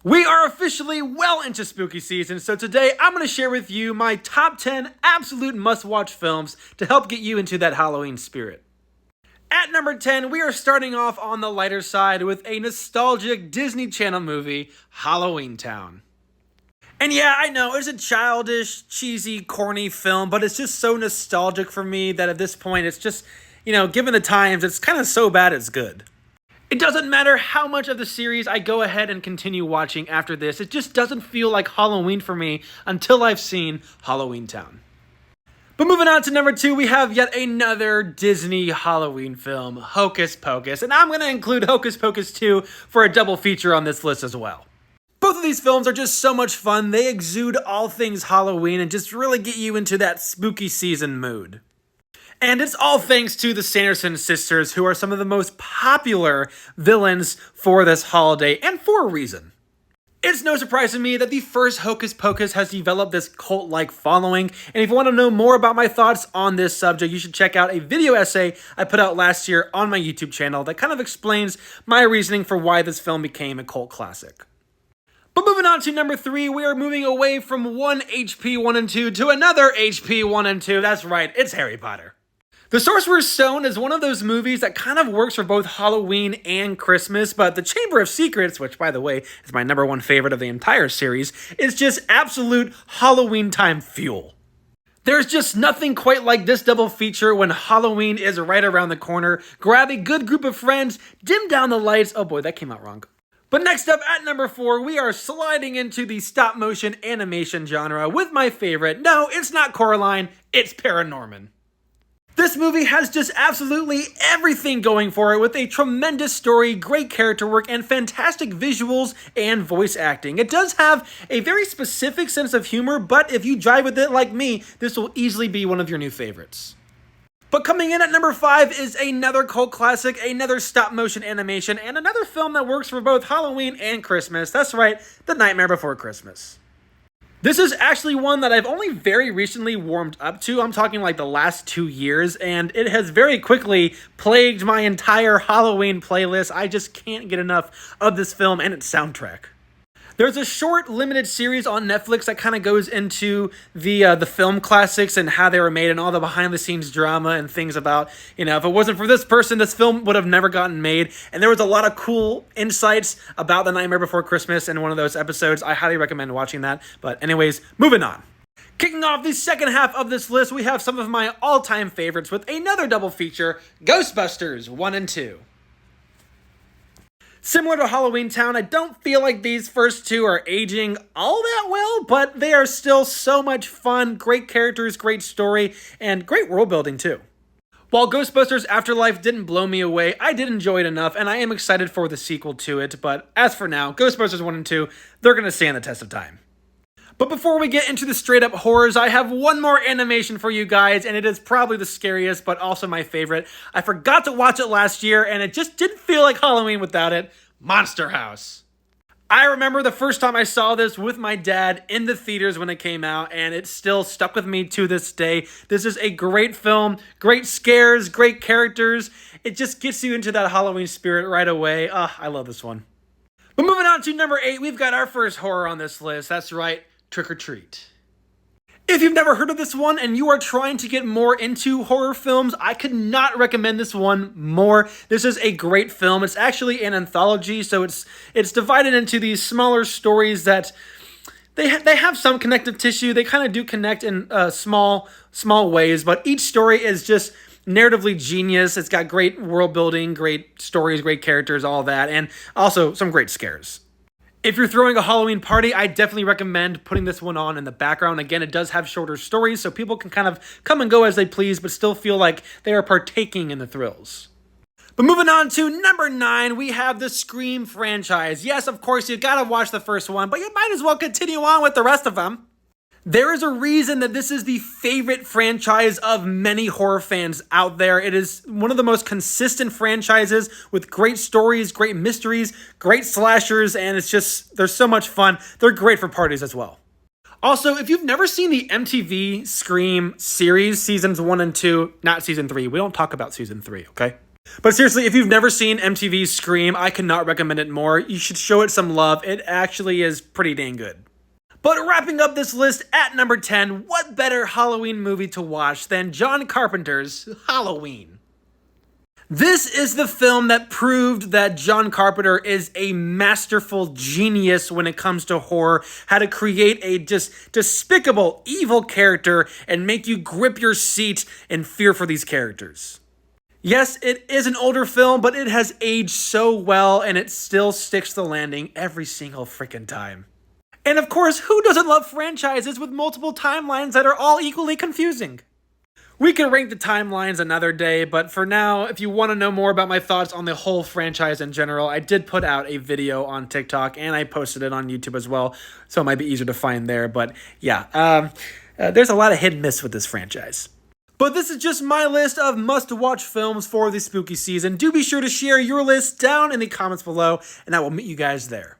We are officially well into spooky season, so today I'm going to share with you my top 10 absolute must-watch films to help get you into that Halloween spirit. At number 10, we are starting off on the lighter side with a nostalgic Disney Channel movie, Halloween Town. And yeah, I know, it's a childish, cheesy, corny film, but it's just so nostalgic for me that at this point it's just, given the times, it's kind of so bad it's good. It doesn't matter how much of the series I go ahead and continue watching after this, it just doesn't feel like Halloween for me until I've seen Halloween Town. But moving on to number 2, we have yet another Disney Halloween film, Hocus Pocus, and I'm going to include Hocus Pocus 2 for a double feature on this list as well. Both of these films are just so much fun, they exude all things Halloween and just really get you into that spooky season mood. And it's all thanks to the Sanderson sisters, who are some of the most popular villains for this holiday, and for a reason. It's no surprise to me that the first Hocus Pocus has developed this cult-like following, and if you want to know more about my thoughts on this subject, you should check out a video essay I put out last year on my YouTube channel that kind of explains my reasoning for why this film became a cult classic. But moving on to number 3, we are moving away from one HP 1 and 2 to another HP 1 and 2. That's right, it's Harry Potter. The Sorcerer's Stone is one of those movies that kind of works for both Halloween and Christmas, but The Chamber of Secrets, which by the way is my number 1 favorite of the entire series, is just absolute Halloween time fuel. There's just nothing quite like this double feature when Halloween is right around the corner. Grab a good group of friends, dim down the lights. Oh boy, that came out wrong. But next up at number 4, we are sliding into the stop motion animation genre with my favorite. No, it's not Coraline, it's Paranorman. This movie has just absolutely everything going for it with a tremendous story, great character work, and fantastic visuals and voice acting. It does have a very specific sense of humor, but if you jive with it like me, this will easily be one of your new favorites. But coming in at number 5 is another cult classic, another stop-motion animation, and another film that works for both Halloween and Christmas. That's right, The Nightmare Before Christmas. This is actually one that I've only very recently warmed up to. I'm talking like the last 2 years, and it has very quickly plagued my entire Halloween playlist. I just can't get enough of this film and its soundtrack. There's a short, limited series on Netflix that kind of goes into the film classics and how they were made and all the behind-the-scenes drama and things about, if it wasn't for this person, this film would have never gotten made. And there was a lot of cool insights about The Nightmare Before Christmas in one of those episodes. I highly recommend watching that. But anyways, moving on. Kicking off the second half of this list, we have some of my all-time favorites with another double feature, Ghostbusters 1 and 2. Similar to Halloween Town, I don't feel like these first two are aging all that well, but they are still so much fun, great characters, great story, and great world building too. While Ghostbusters Afterlife didn't blow me away, I did enjoy it enough, and I am excited for the sequel to it, but as for now, Ghostbusters 1 and 2, they're going to stand the test of time. But before we get into the straight-up horrors, I have one more animation for you guys, and it is probably the scariest, but also my favorite. I forgot to watch it last year, and it just didn't feel like Halloween without it. Monster House. I remember the first time I saw this with my dad in the theaters when it came out, and it still stuck with me to this day. This is a great film, great scares, great characters. It just gets you into that Halloween spirit right away. I love this one. But moving on to number 8, we've got our first horror on this list. That's right. Trick or Treat. If you've never heard of this one and you are trying to get more into horror films, I could not recommend this one more. This is a great film. It's actually an anthology, so it's divided into these smaller stories that they have some connective tissue. They kind of do connect in small ways, but each story is just narratively genius. It's got great world building, great stories, great characters, all that, and also some great scares. If you're throwing a Halloween party, I definitely recommend putting this one on in the background. Again, it does have shorter stories, so people can kind of come and go as they please, but still feel like they are partaking in the thrills. But moving on to number 9, we have the Scream franchise. Yes, of course, you gotta watch the first one, but you might as well continue on with the rest of them. There is a reason that this is the favorite franchise of many horror fans out there. It is one of the most consistent franchises with great stories, great mysteries, great slashers, and they're so much fun. They're great for parties as well. Also, if you've never seen the MTV Scream series, seasons 1 and 2, not season 3, we don't talk about season 3, okay? But seriously, if you've never seen MTV's Scream, I cannot recommend it more. You should show it some love. It actually is pretty dang good. But wrapping up this list at number 10, what better Halloween movie to watch than John Carpenter's Halloween? This is the film that proved that John Carpenter is a masterful genius when it comes to horror, how to create a just despicable, evil character and make you grip your seat in fear for these characters. Yes, it is an older film, but it has aged so well and it still sticks the landing every single freaking time. And of course, who doesn't love franchises with multiple timelines that are all equally confusing? We could rank the timelines another day, but for now, if you want to know more about my thoughts on the whole franchise in general, I did put out a video on TikTok and I posted it on YouTube as well, so it might be easier to find there. But yeah, there's a lot of hit and miss with this franchise. But this is just my list of must-watch films for the spooky season. Do be sure to share your list down in the comments below, and I will meet you guys there.